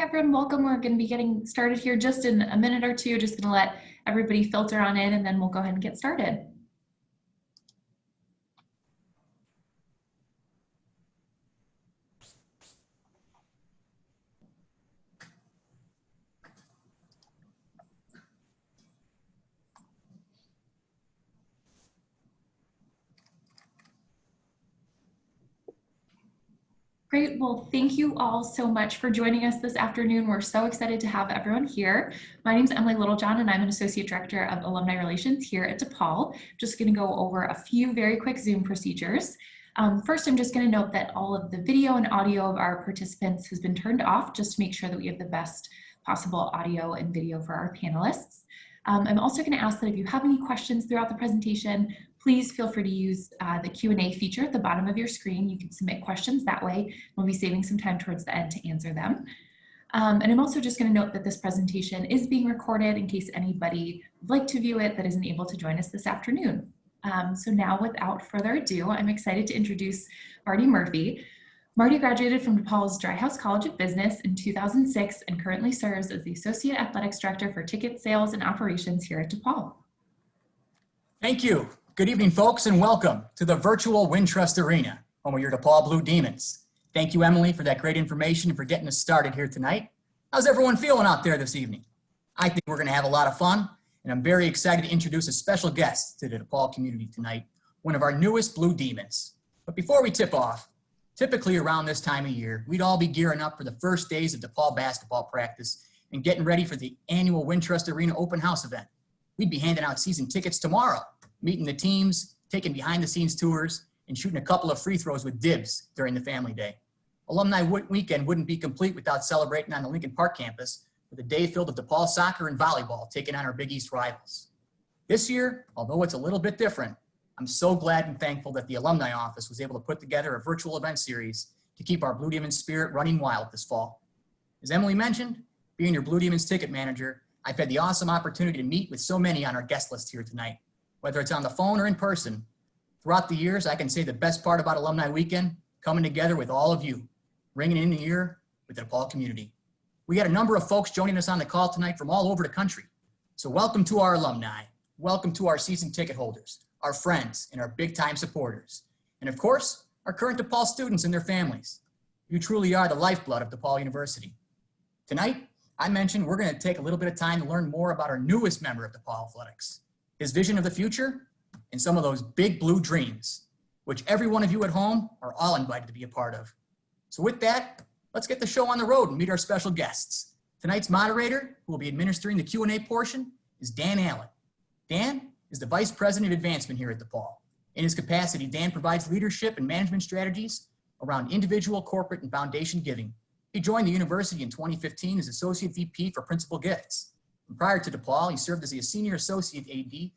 everyone, welcome. We're going to be getting started here just in a minute or two. Just going to let everybody filter on in and then we'll go ahead and get started. Great. Well, thank you all so much for joining us this afternoon. We're so excited to have everyone here. My name is Emily Littlejohn, and I'm an Associate Director of Alumni Relations here at DePaul. Just going to go over a few very quick Zoom procedures. First, I'm just going to note that all of the video and audio of our participants has been turned off just to make sure that we have the best possible audio and video for our panelists. I'm also going to ask that if you have any questions throughout the presentation, please feel free to use the Q&A feature at the bottom of your screen. You can submit questions that way. We'll be saving some time towards the end to answer them. And I'm also just going to note that this presentation is being recorded in case anybody would like to view it that isn't able to join us this afternoon. So now, without further ado, I'm excited to introduce Marty Murphy. Marty graduated from DePaul's Dry House College of Business in 2006 and currently serves as the Associate Athletics Director for Ticket Sales and Operations here at DePaul. Thank you. Good evening, folks, and welcome to the virtual Wintrust Arena, home of your DePaul Blue Demons. Thank you, Emily, for that great information and for getting us started here tonight. How's everyone feeling out there this evening? I think we're going to have a lot of fun, and I'm very excited to introduce a special guest to the DePaul community tonight, one of our newest Blue Demons. But before we tip off, typically around this time of year, we'd all be gearing up for the first days of DePaul basketball practice and getting ready for the annual Wintrust Arena open house event. We'd be handing out season tickets tomorrow, meeting the teams, taking behind-the-scenes tours, and shooting a couple of free throws with dibs during the family day. Alumni Weekend wouldn't be complete without celebrating on the Lincoln Park campus with a day filled with DePaul soccer and volleyball taking on our Big East rivals. This year, although it's a little bit different, I'm so glad and thankful that the Alumni Office was able to put together a virtual event series to keep our Blue Demons spirit running wild this fall. As Emily mentioned, being your Blue Demons ticket manager, I've had the awesome opportunity to meet with so many on our guest list here tonight. Whether it's on the phone or in person, throughout the years, I can say the best part about Alumni Weekend, coming together with all of you, ringing in the ear with the DePaul community. We had a number of folks joining us on the call tonight from all over the country. So welcome to our alumni, welcome to our season ticket holders, our friends, and our big-time supporters. And of course, our current DePaul students and their families. You truly are the lifeblood of DePaul University. Tonight, I mentioned we're going to take a little bit of time to learn more about our newest member of DePaul Athletics, his vision of the future, and some of those big blue dreams, which every one of you at home are all invited to be a part of. So with that, let's get the show on the road and meet our special guests. Tonight's moderator, who will be administering the Q&A portion, is Dan Allen. Dan is the Vice President of Advancement here at DePaul. In his capacity, Dan provides leadership and management strategies around individual, corporate, and foundation giving. He joined the university in 2015 as Associate VP for Principal Gifts. And prior to DePaul, he served as a Senior Associate AD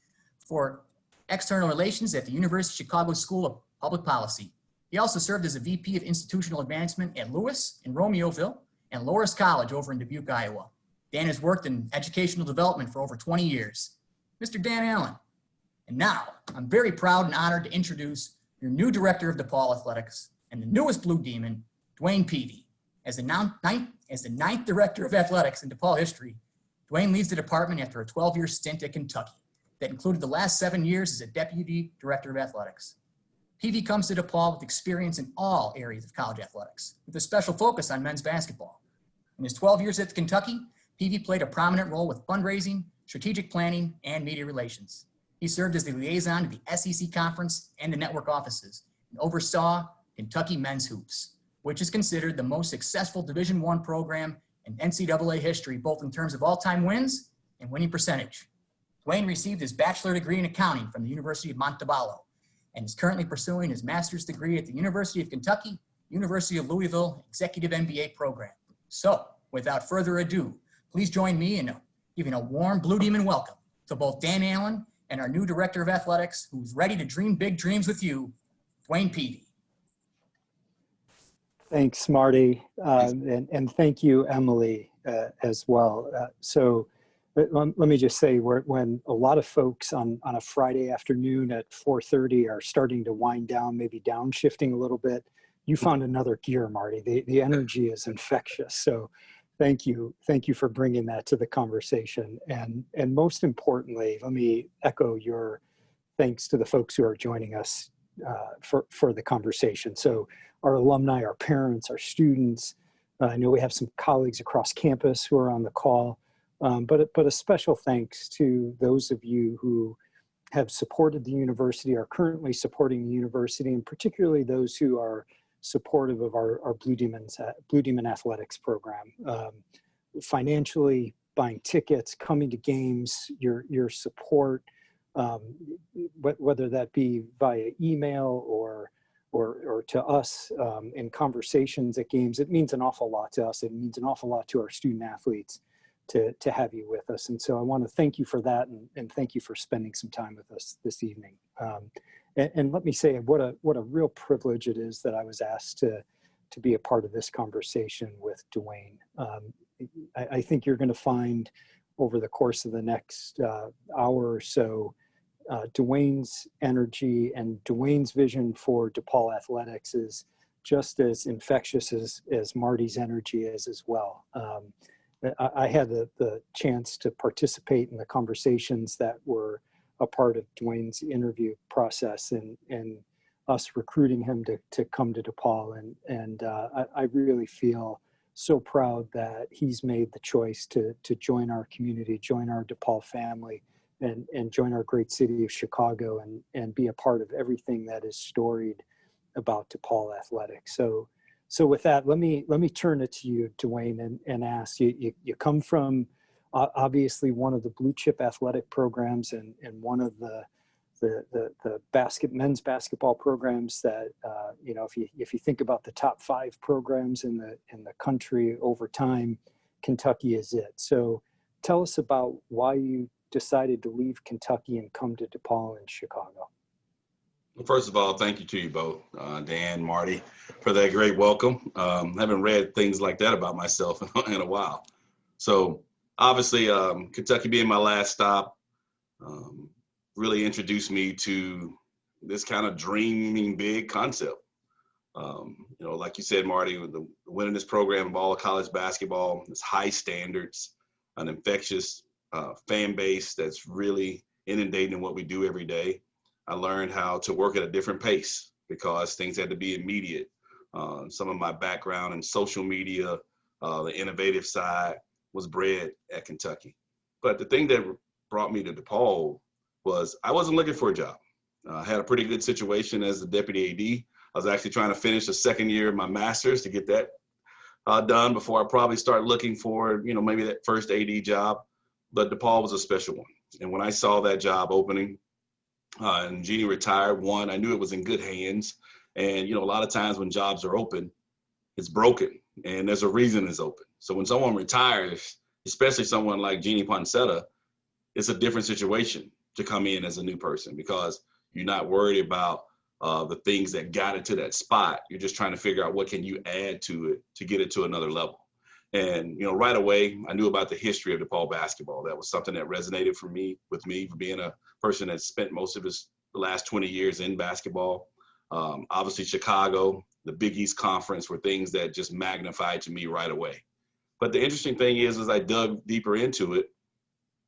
for External Relations at the University of Chicago School of Public Policy. He also served as a VP of Institutional Advancement at Lewis in Romeoville and Loras College over in Dubuque, Iowa. Dan has worked in educational development for over 20 years. Mr. Dan Allen. And now, I'm very proud and honored to introduce your new Director of DePaul Athletics and the newest Blue Demon, DeWayne Peevy. As the ninth Director of Athletics in DePaul history, DeWayne leads the department after a 12-year stint at Kentucky that included the last 7 years as a Deputy Director of Athletics. Peevy comes to DePaul with experience in all areas of college athletics, with a special focus on men's basketball. In his 12 years at Kentucky, Peevy played a prominent role with fundraising, strategic planning, and media relations. He served as the liaison to the SEC Conference and the network offices and oversaw Kentucky men's hoops, which is considered the most successful Division I program in NCAA history, both in terms of all-time wins and winning percentage. DeWayne received his bachelor degree in accounting from the University of Monteballo and is currently pursuing his master's degree at the University of Kentucky, University of Louisville Executive MBA program. So, without further ado, please join me in giving a warm Blue Demon welcome to both Dan Allen and our new Director of Athletics, who's ready to dream big dreams with you, DeWayne Peevy. Thanks, Marty, and thank you, Emily, as well. Let me just say, when a lot of folks on a Friday afternoon at 4:30 are starting to wind down, maybe downshifting a little bit, you found another gear, Marty. The energy is infectious. So Thank you. Thank you for bringing that to the conversation. And most importantly, let me echo your thanks to the folks who are joining us for the conversation. So our alumni, our parents, our students, I know we have some colleagues across campus who are on the call, but a special thanks to those of you who have supported the university, are currently supporting the university, and particularly those who are supportive of our Blue Demon Athletics program. Financially, buying tickets, coming to games, your support, whether that be via email or to us in conversations at games, it means an awful lot to us. It means an awful lot to our student athletes to have you with us. And so I want to thank you for that, and thank you for spending some time with us this evening. And let me say what a real privilege it is that I was asked to be a part of this conversation with DeWayne. I think you're going to find over the course of the next hour or so, DeWayne's energy and DeWayne's vision for DePaul Athletics is just as infectious as Marty's energy is as well. I had the chance to participate in the conversations that were a part of DeWayne's interview process and us recruiting him to come to DePaul. And I really feel so proud that he's made the choice to join our community, join our DePaul family, and join our great city of Chicago and be a part of everything that is storied about DePaul athletics. So with that, let me turn it to you, DeWayne, and ask you come from obviously one of the blue chip athletic programs and one of the men's basketball programs that if you think about the top 5 programs in the country over time, Kentucky is it. So tell us about why you decided to leave Kentucky and come to DePaul in Chicago. Well, first of all, thank you to you both, Dan, Marty, for that great welcome. I haven't read things like that about myself in a while. So obviously, Kentucky being my last stop really introduced me to this kind of dreaming big concept. Like you said, Marty, with the winning this program of all of college basketball, it's high standards, an infectious fan base that's really inundating what we do every day. I learned how to work at a different pace because things had to be immediate. Some of my background in social media, the innovative side, was bred at Kentucky. But the thing that brought me to DePaul was I wasn't looking for a job. I had a pretty good situation as the deputy AD. I was actually trying to finish the second year of my master's to get that done before I probably start looking for, maybe that first AD job. But DePaul was a special one. And when I saw that job opening, and Jeannie retired, I knew it was in good hands. And, a lot of times when jobs are open, it's broken and there's a reason it's open. So when someone retires, especially someone like Jeannie Poncetta, it's a different situation to come in as a new person because you're not worried about the things that got it to that spot. You're just trying to figure out what can you add to it to get it to another level. And, right away, I knew about the history of DePaul basketball. That was something that resonated with me for being a person that spent most of the last 20 years in basketball. Obviously, Chicago, the Big East Conference were things that just magnified to me right away. But the interesting thing is, as I dug deeper into it,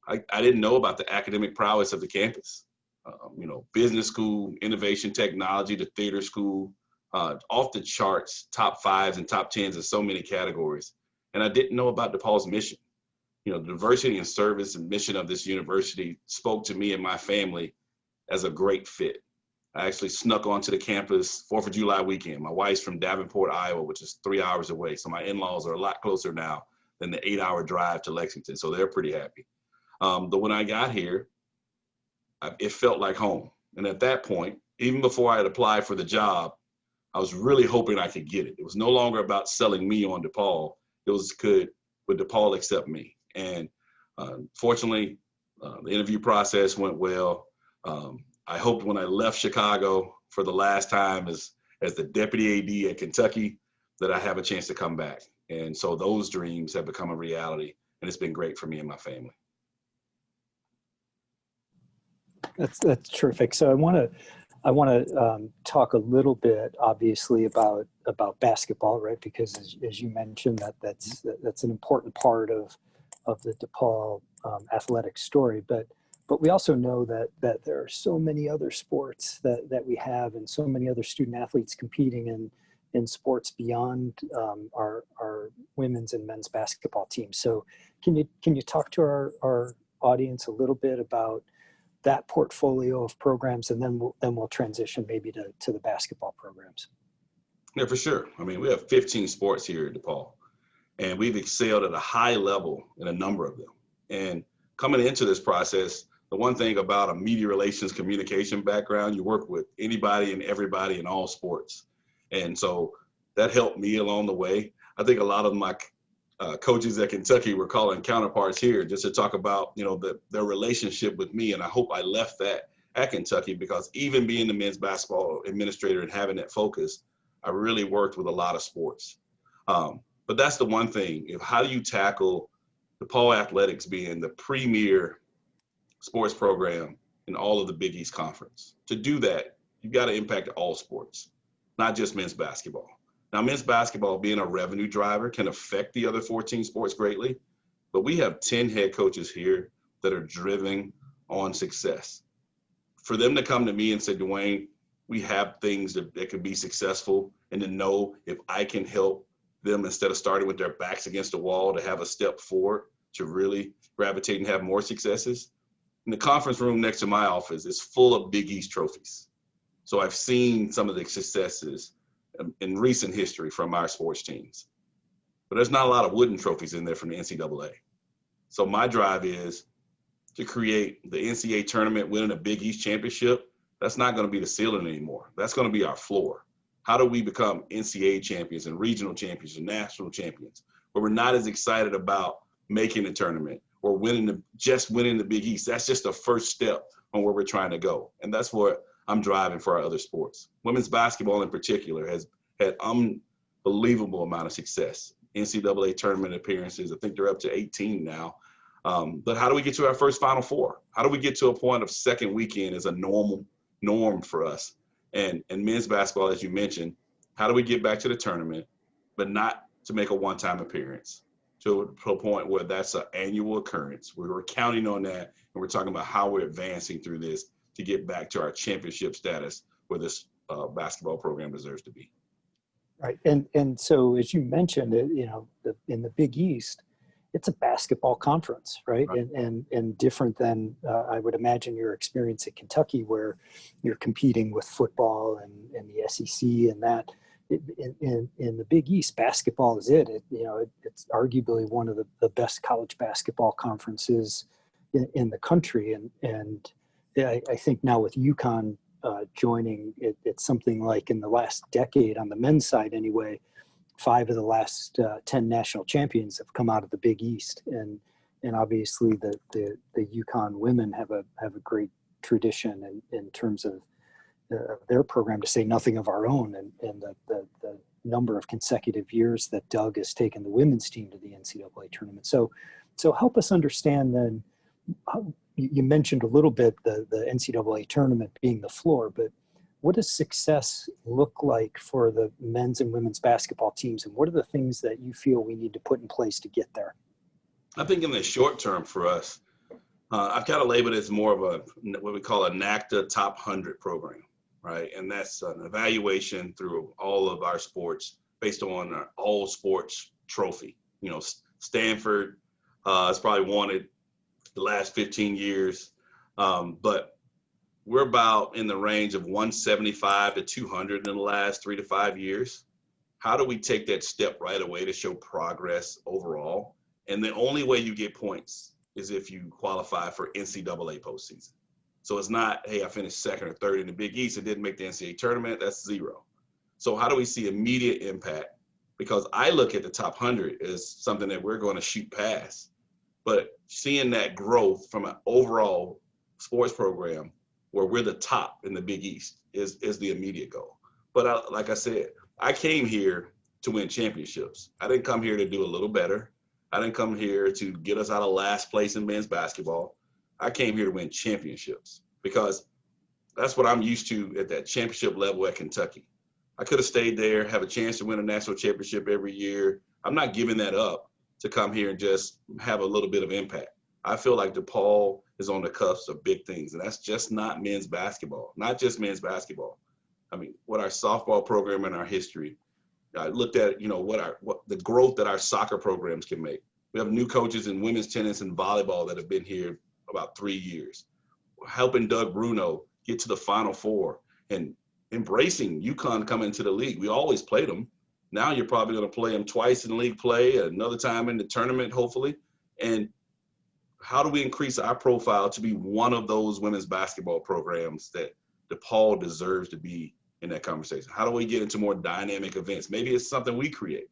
I didn't know about the academic prowess of the campus. Business school, innovation technology, the theater school, off the charts, top 5s and top 10s in so many categories. And I didn't know about DePaul's mission. The diversity and service and mission of this university spoke to me and my family as a great fit. I actually snuck onto the campus 4th of July weekend. My wife's from Davenport, Iowa, which is 3 hours away. So my in-laws are a lot closer now than the 8-hour drive to Lexington. So they're pretty happy. But when I got here, it felt like home. And at that point, even before I had applied for the job, I was really hoping I could get it. It was no longer about selling me on DePaul. It was would DePaul accept me? And fortunately, the interview process went well. I hoped when I left Chicago for the last time as the deputy AD at Kentucky that I have a chance to come back. And so those dreams have become a reality, and it's been great for me and my family. That's terrific. So I want I want to talk a little bit, obviously, about basketball, right? Because as you mentioned, that's an important part of the DePaul athletic story. But we also know that there are so many other sports that we have, and so many other student athletes competing in sports beyond our women's and men's basketball teams. So can you talk to our audience a little bit about that portfolio of programs, and then we'll transition maybe to the basketball programs? Yeah, for sure. I mean, we have 15 sports here at DePaul, and we've excelled at a high level in a number of them. And coming into this process, the one thing about a media relations communication background, you work with anybody and everybody in all sports. And so that helped me along the way. I think a lot of my coaches at Kentucky were calling counterparts here just to talk about, their relationship with me. And I hope I left that at Kentucky, because even being the men's basketball administrator and having that focus, I really worked with a lot of sports. But that's the one thing. How do you tackle DePaul Athletics being the premier sports program in all of the Big East Conference? To do that, you've got to impact all sports, not just men's basketball. Now, men's basketball being a revenue driver can affect the other 14 sports greatly, but we have 10 head coaches here that are driven on success. For them to come to me and say, DeWayne, we have things that could be successful, and to know if I can help them, instead of starting with their backs against the wall, to have a step forward to really gravitate and have more successes. In the conference room next to my office is full of Big East trophies. So I've seen some of the successes in recent history from our sports teams. But there's not a lot of wooden trophies in there from the NCAA. So my drive is to create the NCAA tournament, winning a Big East championship. That's not going to be the ceiling anymore. That's going to be our floor. How do we become NCAA champions and regional champions and national champions, where we're not as excited about making the tournament or winning the Big East? That's just the first step on where we're trying to go. And that's what I'm driving for our other sports. Women's basketball in particular has had unbelievable amount of success. NCAA tournament appearances, I think they're up to 18 now. But how do we get to our first Final Four? How do we get to a point of second weekend as a norm for us? And men's basketball, as you mentioned, how do we get back to the tournament, but not to make a one-time appearance, to a point where that's an annual occurrence? We're counting on that, and we're talking about how we're advancing through this to get back to our championship status where this basketball program deserves to be. Right. And so, as you mentioned, in the Big East, it's a basketball conference, right? And different than I would imagine your experience at Kentucky, where you're competing with football and the SEC and that. In the Big East, basketball is it. It's arguably one of the best college basketball conferences in the country. And I think now with UConn joining, it's something like in the last decade, on the men's side anyway, 5 of the last 10 national champions have come out of the Big East, and obviously the UConn women have a great tradition in terms of their program, to say nothing of our own, and the number of consecutive years that Doug has taken the women's team to the NCAA tournament. So help us understand then. You mentioned a little bit the NCAA tournament being the floor, but what does success look like for the men's and women's basketball teams, and what are the things that you feel we need to put in place to get there? I think in the short term for us, I've kind of labeled it as more of what we call a NACTA Top 100 program, right? And that's an evaluation through all of our sports based on our all sports trophy. Stanford has probably won it the last 15 years, but we're about in the range of 175 to 200 in the last 3 to 5 years. How do we take that step right away to show progress overall? And the only way you get points is if you qualify for NCAA postseason. So it's not, hey, I finished second or third in the Big East and didn't make the NCAA tournament. That's 0. So how do we see immediate impact? Because I look at the top 100 as something that we're going to shoot past. But seeing that growth from an overall sports program where we're the top in the Big East is the immediate goal. But like I said, I came here to win championships. I didn't come here to do a little better. I didn't come here to get us out of last place in men's basketball. I came here to win championships, because That's what I'm used to at that championship level at Kentucky. I could have stayed there, have a chance to win a national championship every year. I'm not giving that up to come here and just have a little bit of impact. I feel like DePaul is on the cusp of big things, and that's just not men's basketball, not just men's basketball. I mean, what our softball program and our history, I looked at, what the growth that our soccer programs can make. We have new coaches in women's tennis and volleyball that have been here about 3 years. Helping Doug Bruno get to the Final Four and embracing UConn coming into the league. We always played them. Now you're probably going to play them twice in league play, another time in the tournament, hopefully. And how do we increase our profile to be one of those women's basketball programs that DePaul deserves to be in that conversation? How do we get into more dynamic events? Maybe it's something we create,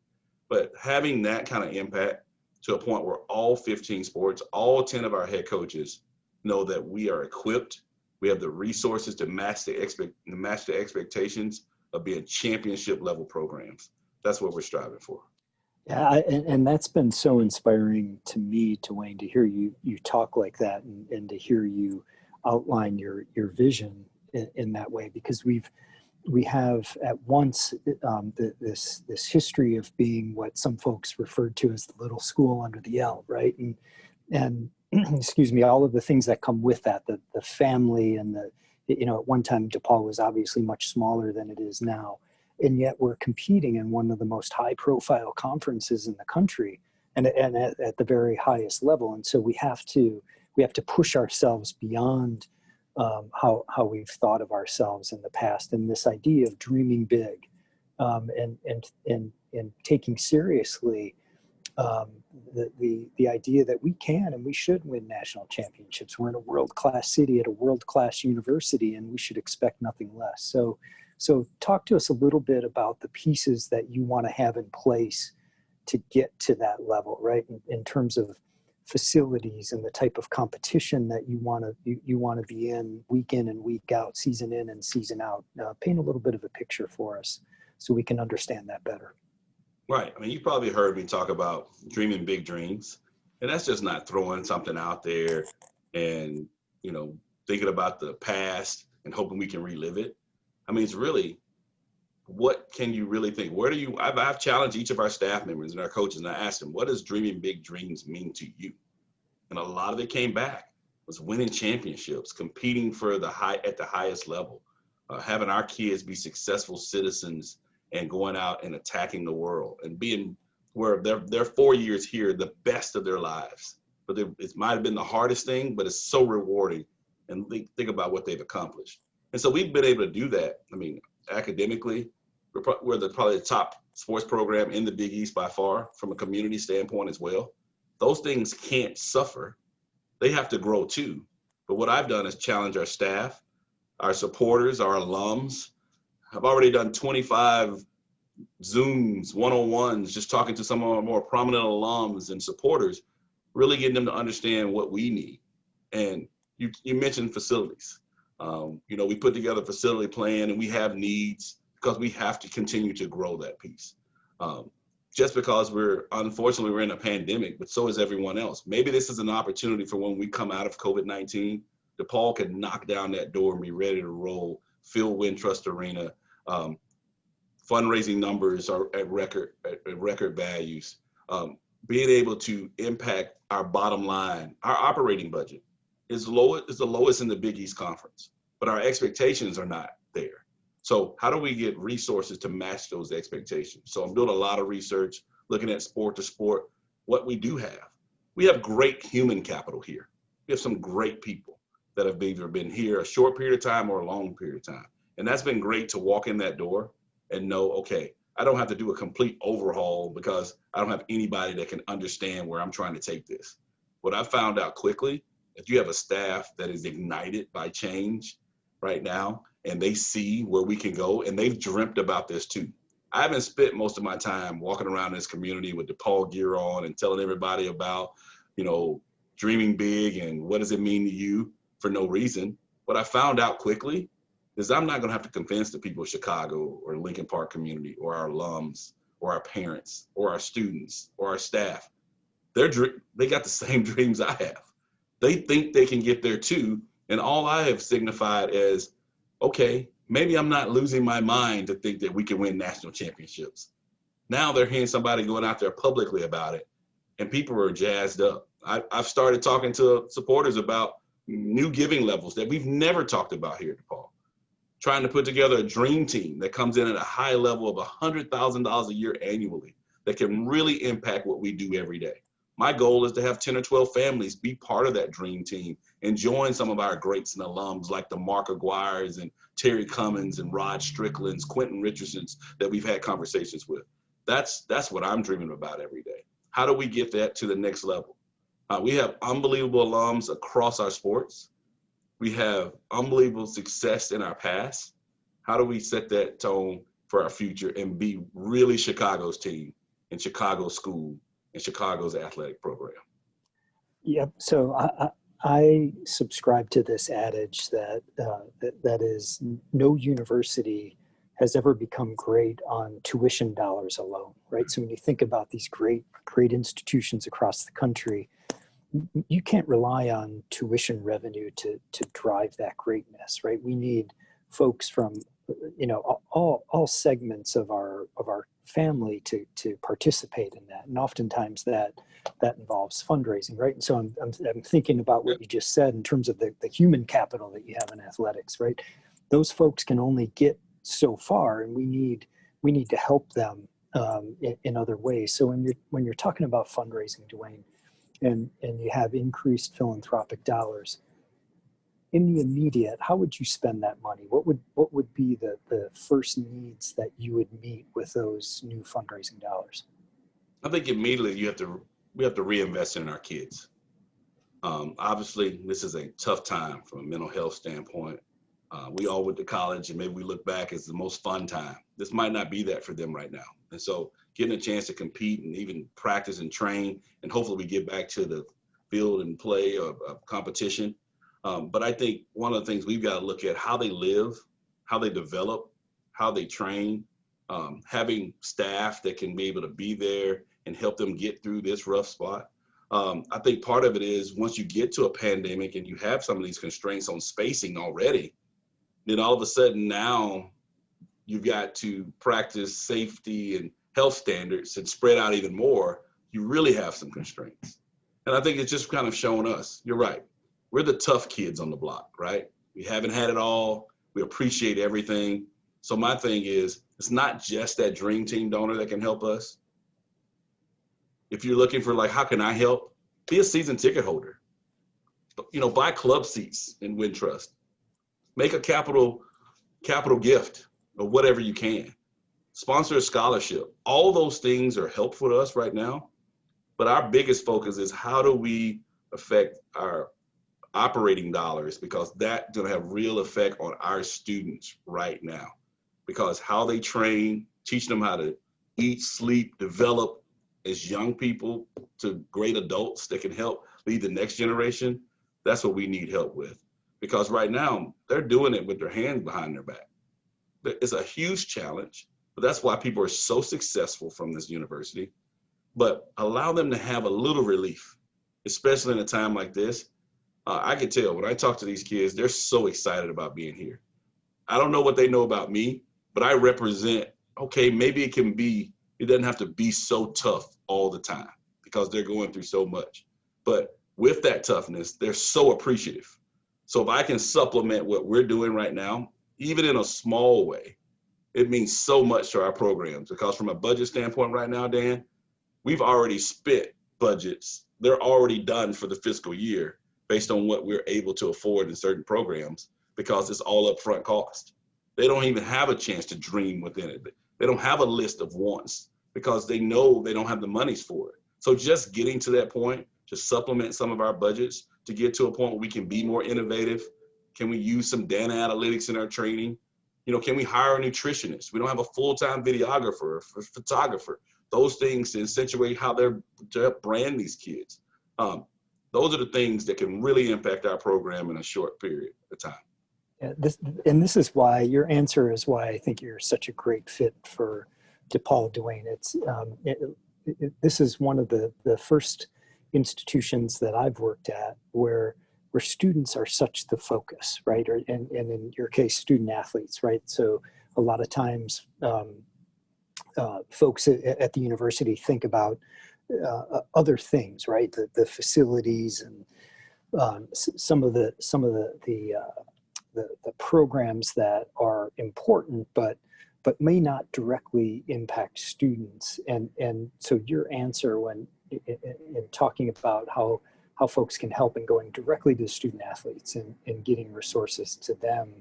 but having that kind of impact to a point where all 15 sports, all 10 of our head coaches know that we are equipped, we have the resources to match the expectations of being championship level programs. That's what we're striving for. Yeah, and that's been so inspiring to me, DeWayne, to hear you talk like that and to hear you outline your vision in that way, because we have at once this history of being what some folks referred to as the little school under the L, right? And excuse me, all of the things that come with that, the family and at one time DePaul was obviously much smaller than it is now. And yet we're competing in one of the most high profile conferences in the country and at the very highest level. And so we have to push ourselves beyond how we've thought of ourselves in the past, and this idea of dreaming big and taking seriously the idea that we can and we should win national championships. We're in a world-class city at a world-class university, and we should expect nothing less. So talk to us a little bit about the pieces that you want to have in place to get to that level, right? In terms of facilities and the type of competition that you want to be in and week out, season in and season out. Paint a little bit of a picture for us so we can understand that better. Right. I mean, you probably heard me talk about dreaming big dreams, and that's just not throwing something out there and, thinking about the past and hoping we can relive it. I mean, it's really, what can you really think? I've challenged each of our staff members and our coaches, and I asked them, what does dreaming big dreams mean to you? And a lot of it came back was winning championships, competing at the highest level, having our kids be successful citizens and going out and attacking the world and being where their 4 years here, the best of their lives. But it might have been the hardest thing, but it's so rewarding. And think about what they've accomplished. And so we've been able to do that. I mean, academically, we're probably the top sports program in the Big East by far, from a community standpoint as well. Those things can't suffer. They have to grow too. But what I've done is challenge our staff, our supporters, our alums. I've already done 25 Zooms, one-on-ones, just talking to some of our more prominent alums and supporters, really getting them to understand what we need. And you mentioned facilities. We put together a facility plan, and we have needs because we have to continue to grow that piece. Just because unfortunately we're in a pandemic, but so is everyone else. Maybe this is an opportunity for when we come out of COVID-19, DePaul can knock down that door and be ready to roll, fill Wintrust Arena. Fundraising numbers are at record values. Being able to impact our bottom line, our operating budget is the lowest in the Big East Conference, but our expectations are not there. So how do we get resources to match those expectations? So I'm doing a lot of research, looking at sport to sport, what we do have. We have great human capital here. We have some great people that have either been here a short period of time or a long period of time. And that's been great to walk in that door and know, okay, I don't have to do a complete overhaul because I don't have anybody that can understand where I'm trying to take this. What I found out quickly, if you have a staff that is ignited by change right now, and they see where we can go, and they've dreamt about this too. I haven't spent most of my time walking around this community with DePaul gear on and telling everybody about, dreaming big and what does it mean to you for no reason. What I found out quickly is I'm not gonna have to convince the people of Chicago or Lincoln Park community or our alums or our parents or our students or our staff. They got the same dreams I have. They think they can get there too. And all I have signified is okay, maybe I'm not losing my mind to think that we can win national championships. Now they're hearing somebody going out there publicly about it, and people are jazzed up. I've started talking to supporters about new giving levels that we've never talked about here at DePaul. Trying to put together a dream team that comes in at a high level of $100,000 a year annually that can really impact what we do every day. My goal is to have 10 or 12 families be part of that dream team and join some of our greats and alums like the Mark Aguirres and Terry Cummins and Rod Stricklands, Quentin Richardsons that we've had conversations with. That's what I'm dreaming about every day. How do we get that to the next level? We have unbelievable alums across our sports. We have unbelievable success in our past. How do we set that tone for our future and be really Chicago's team and Chicago's school and Chicago's athletic program? Yep. So I subscribe to this adage that that is no university has ever become great on tuition dollars alone, right? So when you think about these great institutions across the country, you can't rely on tuition revenue to drive that greatness, right? We need folks from, all segments of our family to participate in that, and oftentimes that involves fundraising, right? And so I'm thinking about what you just said in terms of the human capital that you have in athletics, right? Those folks can only get so far, and we need to help them in other ways. So when you're talking about fundraising, DeWayne, and you have increased philanthropic dollars, in the immediate, how would you spend that money? What would be the first needs that you would meet with those new fundraising dollars? I think immediately we have to reinvest in our kids. Obviously, this is a tough time from a mental health standpoint. We all went to college, and maybe we look back as the most fun time. This might not be that for them right now. And so getting a chance to compete and even practice and train, and hopefully we get back to the field and play of competition. But I think one of the things we've got to look at how they live, how they develop, how they train, having staff that can be able to be there and help them get through this rough spot. I think part of it is once you get to a pandemic and you have some of these constraints on spacing already, then all of a sudden now you've got to practice safety and health standards and spread out even more. You really have some constraints. And I think it's just kind of shown us, you're right. We're the tough kids on the block, right? We haven't had it all. We appreciate everything. So my thing is, it's not just that dream team donor that can help us. If you're looking for like, how can I help? Be a season ticket holder. Buy club seats in Wintrust. Make a capital gift or whatever you can. Sponsor a scholarship. All those things are helpful to us right now. But our biggest focus is how do we affect our operating dollars, because that's going to have real effect on our students right now. Because how they train, teaching them how to eat, sleep, develop as young people to great adults that can help lead the next generation, that's what we need help with. Because right now, they're doing it with their hands behind their back. It's a huge challenge, but that's why people are so successful from this university. But allow them to have a little relief, especially in a time like this. I can tell when I talk to these kids, they're so excited about being here. I don't know what they know about me, but I represent, okay, maybe it doesn't have to be so tough all the time because they're going through so much. But with that toughness, they're so appreciative. So if I can supplement what we're doing right now, even in a small way, it means so much to our programs, because from a budget standpoint right now, Dan, we've already spent budgets. They're already done for the fiscal year based on what we're able to afford in certain programs, because it's all upfront cost. They don't even have a chance to dream within it. They don't have a list of wants because they know they don't have the monies for it. So just getting to that point to supplement some of our budgets to get to a point where we can be more innovative. Can we use some data analytics in our training? Can we hire a nutritionist? We don't have a full-time videographer or photographer. Those things to accentuate how to help brand these kids. Those are the things that can really impact our program in a short period of time. Yeah, this is why your answer is why I think you're such a great fit for DePaul, DeWayne. This is one of the first institutions that I've worked at where where students are such the focus, right? And in your case, student athletes, right? So a lot of times folks at the university think about other things, right? The facilities and some of the programs that are important, but may not directly impact students. And so your answer when in talking about how folks can help in going directly to student athletes and getting resources to them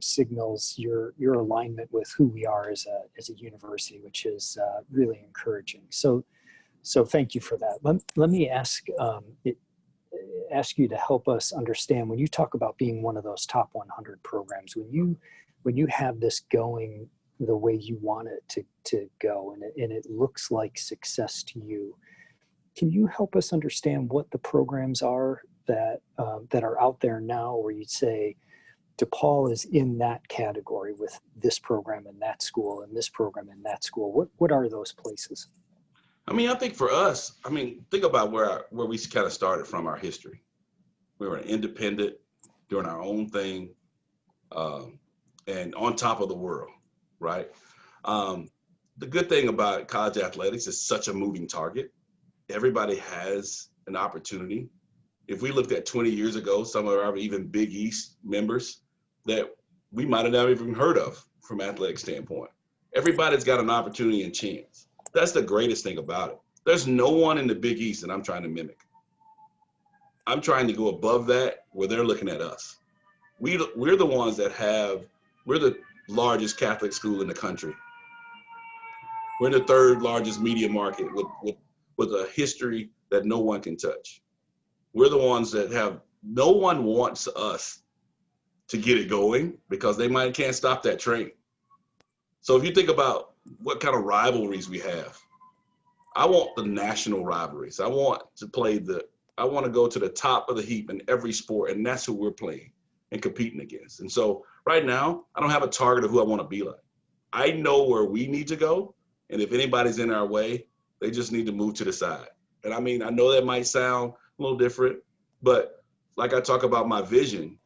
signals your alignment with who we are as a university, which is really encouraging. So thank you for that. Let me ask you to help us understand, when you talk about being one of those top 100 programs, when you have this going the way you want it to go, and it looks like success to you, can you help us understand what the programs are that are out there now where you'd say DePaul is in that category with this program in that school and this program in that school? What are those places? I mean, I think for us, I mean, think about where we kind of started from, our history. We were independent, doing our own thing, and on top of the world, right? The good thing about college athletics is such a moving target. Everybody has an opportunity. If we looked at 20 years ago, some of our even Big East members that we might have never even heard of from athletic standpoint. Everybody's got an opportunity and chance. That's the greatest thing about it. There's no one in the Big East that I'm trying to mimic. I'm trying to go above that where they're looking at us. We're the ones that we're the largest Catholic school in the country. We're the third largest media market with a history that no one can touch. We're the ones that no one wants us to get it going because they can't stop that train. So if you think about what kind of rivalries we have, I want the national rivalries. I want to go to the top of the heap in every sport, and that's who we're playing and competing against. And so right now, I don't have a target of who I want to be like. I know where we need to go, and if anybody's in our way, they just need to move to the side. And I mean, I know that might sound a little different, but like I talk about my vision,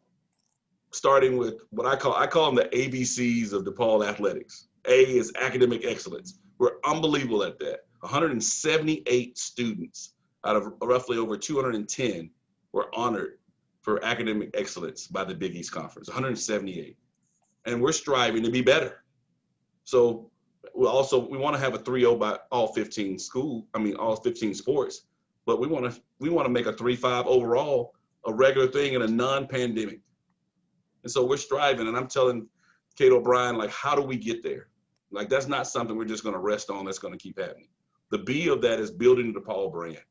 starting with what I call them the ABCs of DePaul Athletics. A is academic excellence. We're unbelievable at that. 178 students out of roughly over 210 were honored for academic excellence by the Big East Conference, 178. And we're striving to be better. So we want to have a 3.0 by all 15 sports, but we want to make a 3.5 overall a regular thing in a non-pandemic. And so we're striving, and I'm telling Kate O'Brien, like, how do we get there? Like, that's not something we're just going to rest on. That's going to keep happening. The B of that is building the DePaul brand.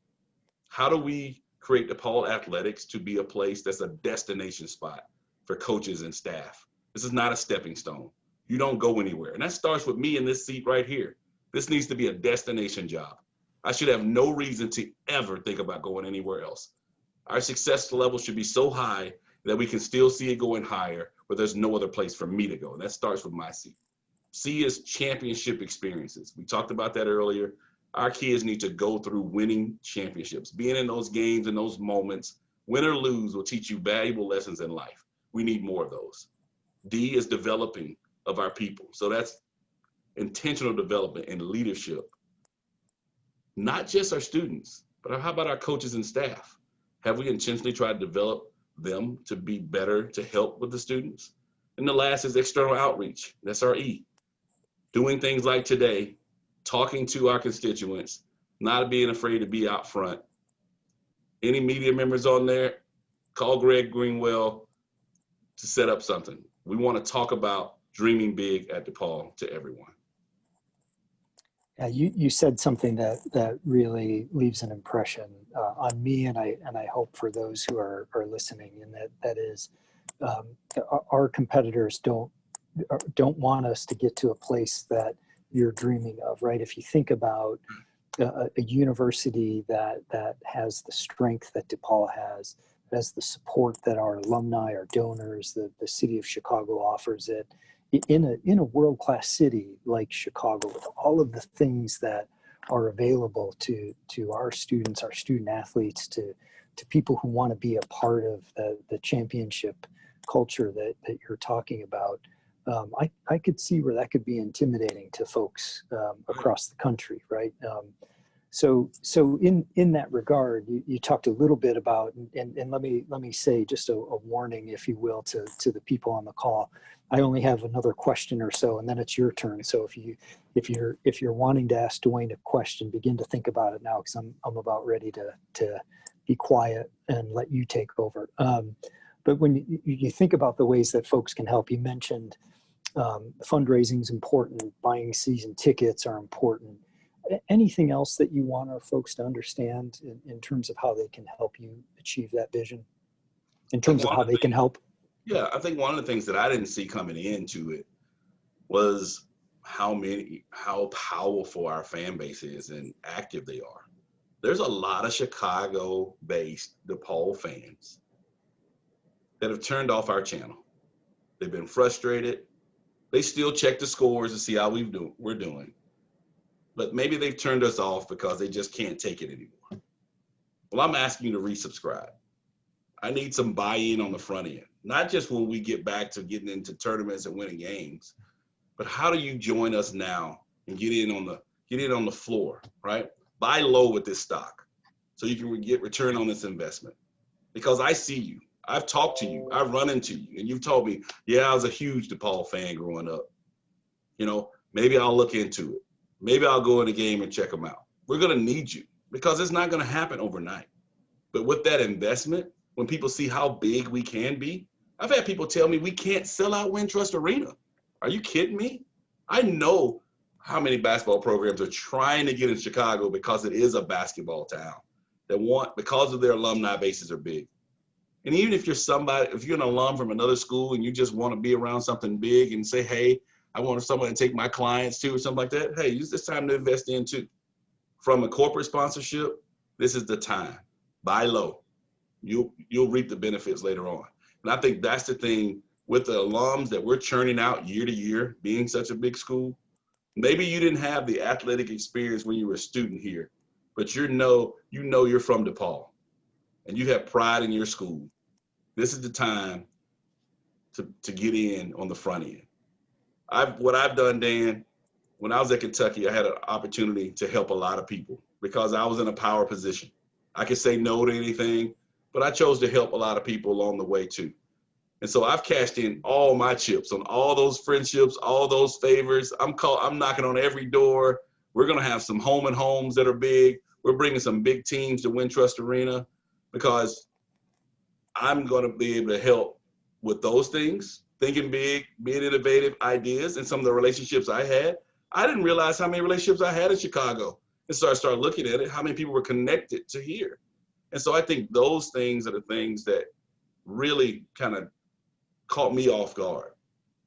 How do we create DePaul Athletics to be a place that's a destination spot for coaches and staff? This is not a stepping stone. You don't go anywhere. And that starts with me in this seat right here. This needs to be a destination job. I should have no reason to ever think about going anywhere else. Our success level should be so high that we can still see it going higher, but there's no other place for me to go. And that starts with my seat. C is championship experiences. We talked about that earlier. Our kids need to go through winning championships. Being in those games and those moments, win or lose, will teach you valuable lessons in life. We need more of those. D is developing of our people. So that's intentional development and leadership. Not just our students, but how about our coaches and staff? Have we intentionally tried to develop them to be better to help with the students? And the last is external outreach. That's our E. Doing things like today, talking to our constituents, not being afraid to be out front. Any media members on there, call Greg Greenwell to set up something. We want to talk about dreaming big at DePaul to everyone. Yeah, you said something that really leaves an impression on me, and I hope for those who are listening, and that is our competitors don't want us to get to a place that you're dreaming of, right? If you think about a university that has the strength that DePaul has the support that our alumni, our donors, the city of Chicago offers it, in a world-class city like Chicago, with all of the things that are available to our students, our student athletes to to people who want to be a part of the championship culture that you're talking about, I could see where that could be intimidating to folks across the country, right? So in that regard, you talked a little bit about, and let me say just a warning, if you will, to the people on the call. I only have another question or so, and then it's your turn. So if you're wanting to ask DeWayne a question, begin to think about it now, because I'm about ready to be quiet and let you take over. But when you think about the ways that folks can help, you mentioned fundraising is important, buying season tickets are important. Anything else that you want our folks to understand in terms of how they can help you achieve that vision, in terms of how they can help? Yeah, I think one of the things that I didn't see coming into it was how powerful our fan base is and active they are. There's a lot of Chicago-based DePaul fans that have turned off our channel. They've been frustrated. They still check the scores to see how we're doing. But maybe they've turned us off because they just can't take it anymore. Well, I'm asking you to resubscribe. I need some buy-in on the front end, not just when we get back to getting into tournaments and winning games, but how do you join us now and get in on the floor, right? Buy low with this stock so you can get return on this investment. Because I see you, I've talked to you, I've run into you, and you've told me, yeah, I was a huge DePaul fan growing up. You know, maybe I'll look into it. Maybe I'll go in the game and check them out. We're going to need you because it's not going to happen overnight. But with that investment, when people see how big we can be, I've had people tell me we can't sell out Wintrust Arena. Are you kidding me? I know how many basketball programs are trying to get in Chicago because it is a basketball town because of their alumni bases are big. And even if you're an alum from another school and you just want to be around something big and say, hey, I want someone to take my clients to or something like that, hey, use this time to invest in too. From a corporate sponsorship, this is the time. Buy low. You'll reap the benefits later on. And I think that's the thing with the alums that we're churning out year to year, being such a big school. Maybe you didn't have the athletic experience when you were a student here, but you know you're from DePaul and you have pride in your school. This is the time to get in on the front end. What I've done, Dan, when I was at Kentucky, I had an opportunity to help a lot of people because I was in a power position. I could say no to anything, but I chose to help a lot of people along the way too. And so I've cashed in all my chips on all those friendships, all those favors. I'm knocking on every door. We're going to have some home and homes that are big. We're bringing some big teams to Wintrust Arena because I'm going to be able to help with those things, thinking big, being innovative ideas, and some of the relationships I had. I didn't realize how many relationships I had in Chicago. And so I started looking at it, how many people were connected to here. And so I think those things are the things that really kind of caught me off guard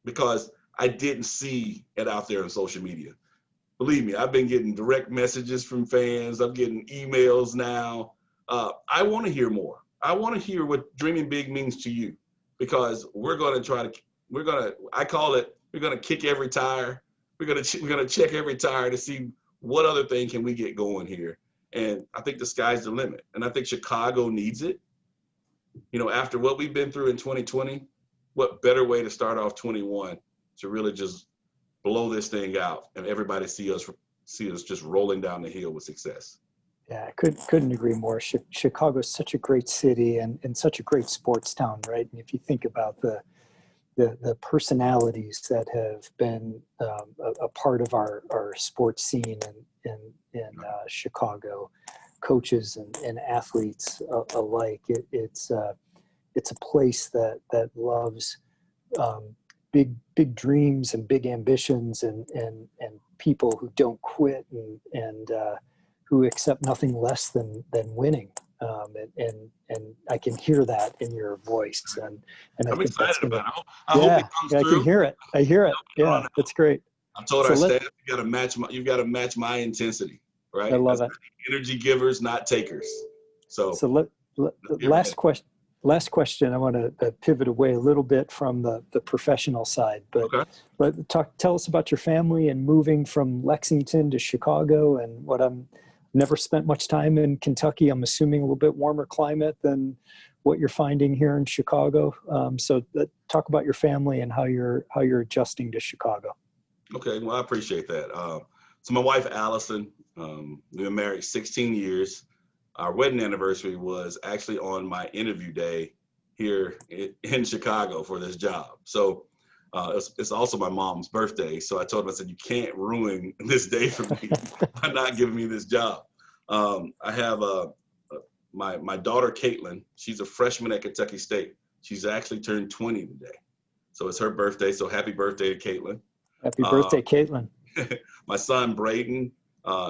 because I didn't see it out there on social media. Believe me, I've been getting direct messages from fans. I'm getting emails now. I want to hear more. I want to hear what dreaming big means to you because we're going to kick every tire. We're going to check every tire to see what other thing can we get going here. And I think the sky's the limit. And I think Chicago needs it. You know, after what we've been through in 2020, what better way to start off 21 to really just blow this thing out and everybody see us just rolling down the hill with success. Yeah, I couldn't agree more. Chicago's such a great city and such a great sports town, right? And if you think about the personalities that have been a part of our sports scene in Chicago, coaches and athletes alike, it's a place that loves big dreams and big ambitions and people who don't quit and who accept nothing less than winning. And I can hear that in your voice. And I I'm think excited that's gonna, about it. I hope it comes I through. can hear it. I hear it. Yeah, that's great. I told So our staff, you've got to match my intensity, right? I love it. Energy givers, not takers. So last question. I want to pivot away a little bit from the professional side, but tell us about your family and moving from Lexington to Chicago. And what I'm never spent much time in Kentucky. I'm assuming a little bit warmer climate than what you're finding here in Chicago. Talk about your family and how you're adjusting to Chicago. Okay, well, I appreciate that. So my wife, Allison, we've been married 16 years. Our wedding anniversary was actually on my interview day here in Chicago for this job. So it's also my mom's birthday. So I told him, I said, you can't ruin this day for me by not giving me this job. I have my daughter, Caitlin. She's a freshman at Kentucky State. She's actually turned 20 today. So it's her birthday. So happy birthday to Caitlin. Happy birthday, Caitlin. My son, Braden,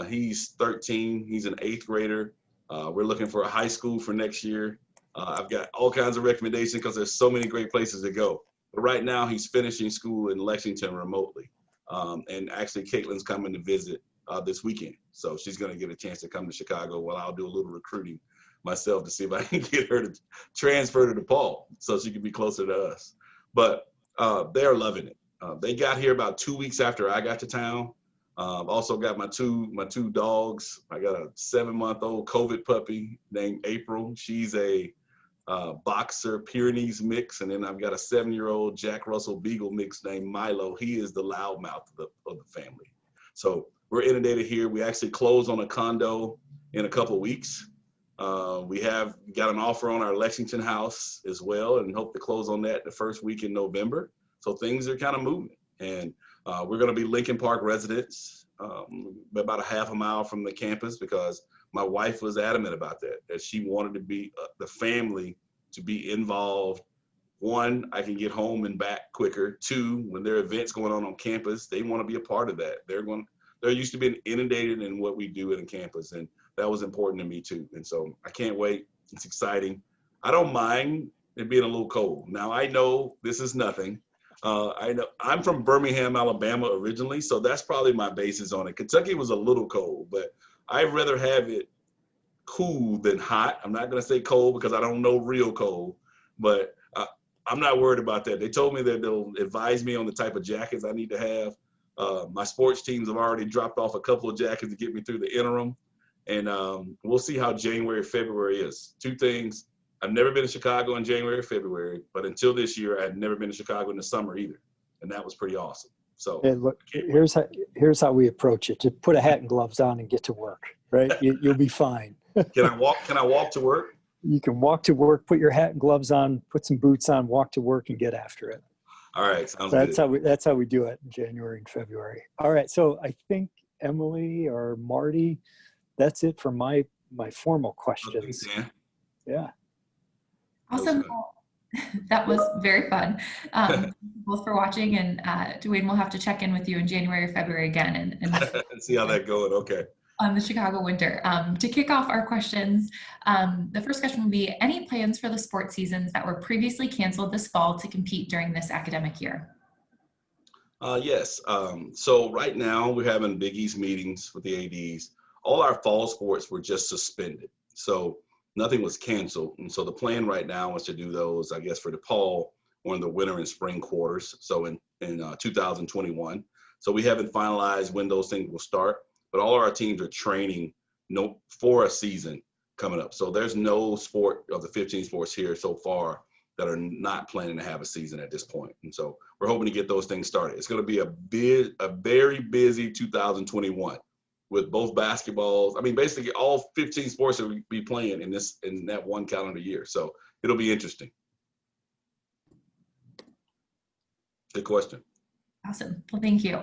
he's 13. He's an 8th grader. We're looking for a high school for next year. I've got all kinds of recommendations because there's so many great places to go. But right now, he's finishing school in Lexington remotely. And actually, Caitlin's coming to visit this weekend. So she's going to get a chance to come to Chicago while I'll do a little recruiting myself to see if I can get her to transfer to DePaul so she can be closer to us. But they're loving it. They got here about 2 weeks after I got to town. I've also got my two dogs. I got a 7-month-old COVID puppy named April. She's a boxer Pyrenees mix, and then I've got a 7-year-old Jack Russell Beagle mix named Milo. He is the loudmouth of the family. So we're inundated here. We actually close on a condo in a couple of weeks. We have got an offer on our Lexington house as well, and hope to close on that the first week in November. So things are kind of moving, and we're going to be Lincoln Park residents, about a half a mile from the campus, because my wife was adamant about that she wanted to be the family to be involved. 1, I can get home and back quicker. 2, when there are events going on campus, they want to be a part of that. They're used to being inundated in what we do in campus, and that was important to me too. And so I can't wait. It's exciting. I don't mind it being a little cold. Now I know this is nothing. I know I'm from Birmingham, Alabama originally, so that's probably my basis on it. Kentucky was a little cold, but I'd rather have it cool than hot. I'm not going to say cold because I don't know real cold, but I'm not worried about that. They told me that they'll advise me on the type of jackets I need to have. My sports teams have already dropped off a couple of jackets to get me through the interim, and we'll see how January, February is. 2 things. I've never been to Chicago in January or February, but until this year, I had never been to Chicago in the summer either, and that was pretty awesome. So hey, look, here's how we approach it. Just put a hat and gloves on and get to work, right? You'll be fine. Can I walk to work? You can walk to work, put your hat and gloves on, put some boots on, walk to work, and get after it. All right, sounds good. That's how we do it in January and February. All right, so I think Emily or Marty, that's it for my formal questions. Yeah. Awesome. That was very fun. Both for watching, and DeWayne, we'll have to check in with you in January or February again and see how that going. Okay. On the Chicago winter. To kick off our questions, the first question would be, any plans for the sports seasons that were previously canceled this fall to compete during this academic year? Yes. So right now we're having Big East meetings with the ADs. All our fall sports were just suspended. So nothing was canceled. And so the plan right now is to do those, I guess, for DePaul or in the winter and spring quarters. So in 2021. So we haven't finalized when those things will start, but all our teams are training for a season coming up. So there's no sport of the 15 sports here so far that are not planning to have a season at this point. And so we're hoping to get those things started. It's going to be a very busy 2021 with both basketballs. I mean, basically all 15 sports will be playing in that one calendar year. So it'll be interesting. Good question. Awesome. Well, thank you.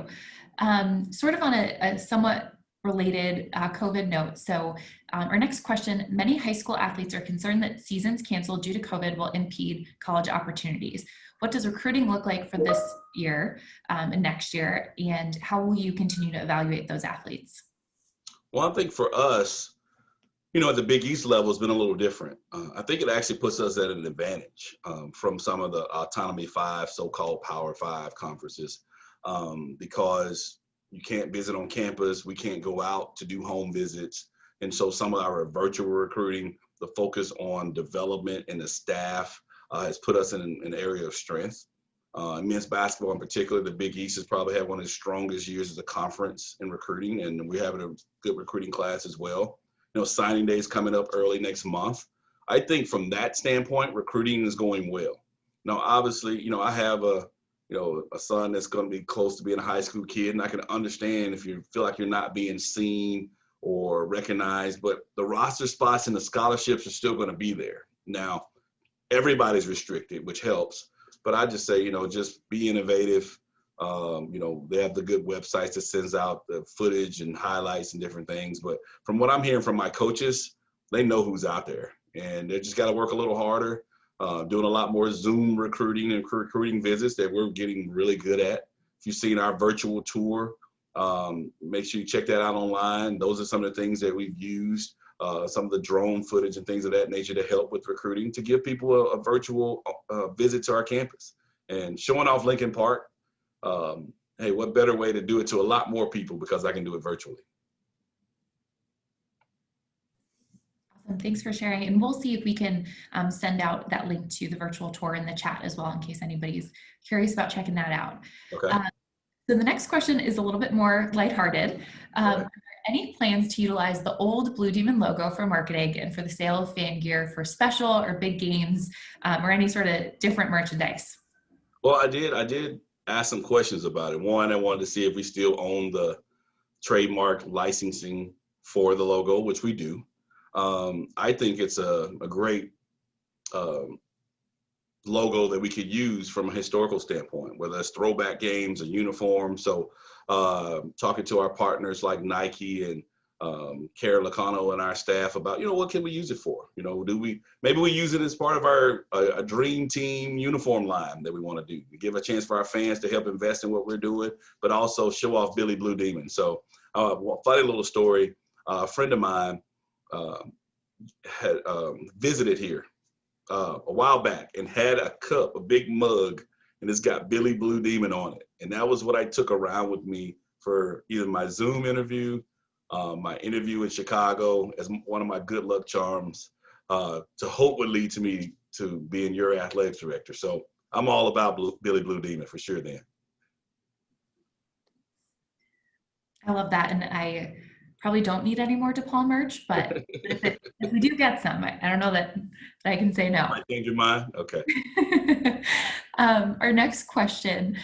Sort of on a somewhat related COVID note. So our next question, many high school athletes are concerned that seasons canceled due to COVID will impede college opportunities. What does recruiting look like for this year and next year? And how will you continue to evaluate those athletes? Well, I think for us, at the Big East level, it's been a little different. I think it actually puts us at an advantage from some of the Autonomy 5, so-called Power 5 conferences, because you can't visit on campus. We can't go out to do home visits. And so some of our virtual recruiting, the focus on development and the staff has put us in an area of strength. Men's basketball in particular, the Big East has probably had one of the strongest years as a conference in recruiting, and we're having a good recruiting class as well. Signing day is coming up early next month. I think from that standpoint, recruiting is going well. Now, obviously, I have a son that's going to be close to being a high school kid, and I can understand if you feel like you're not being seen or recognized, but the roster spots and the scholarships are still going to be there. Now, everybody's restricted, which helps, but I just say, just be innovative. They have the good websites that sends out the footage and highlights and different things. But from what I'm hearing from my coaches, they know who's out there, and they just got to work a little harder, doing a lot more Zoom recruiting and recruiting visits that we're getting really good at. If you've seen our virtual tour, make sure you check that out online. Those are some of the things that we've used, some of the drone footage and things of that nature to help with recruiting, to give people a virtual visit to our campus and showing off Lincoln Park. Hey, what better way to do it to a lot more people because I can do it virtually. Awesome. Thanks for sharing. And we'll see if we can send out that link to the virtual tour in the chat as well, in case anybody's curious about checking that out. Okay. So the next question is a little bit more lighthearted. Are there any plans to utilize the old Blue Demon logo for marketing and for the sale of fan gear for special or big games, or any sort of different merchandise? Well, I did ask some questions about it. One, I wanted to see if we still own the trademark licensing for the logo, which we do. I think it's a great logo that we could use from a historical standpoint, whether it's throwback games or uniforms. So talking to our partners like Nike and Kara Lacano and our staff about, what can we use it for? Maybe we use it as part of our a dream team uniform line that we want to do. We give a chance for our fans to help invest in what we're doing, but also show off Billy Blue Demon. So funny little story, a friend of mine had visited here a while back and had a cup, a big mug, and it's got Billy Blue Demon on it. And that was what I took around with me for either my Zoom interview, my interview in Chicago, as one of my good luck charms, to hope would lead to me to being your athletics director. So I'm all about Billy Blue Demon for sure, Dan. I love that. And I probably don't need any more DePaul merch, but if we do get some, I don't know that I can say no. Might change your mind? Okay. Our next question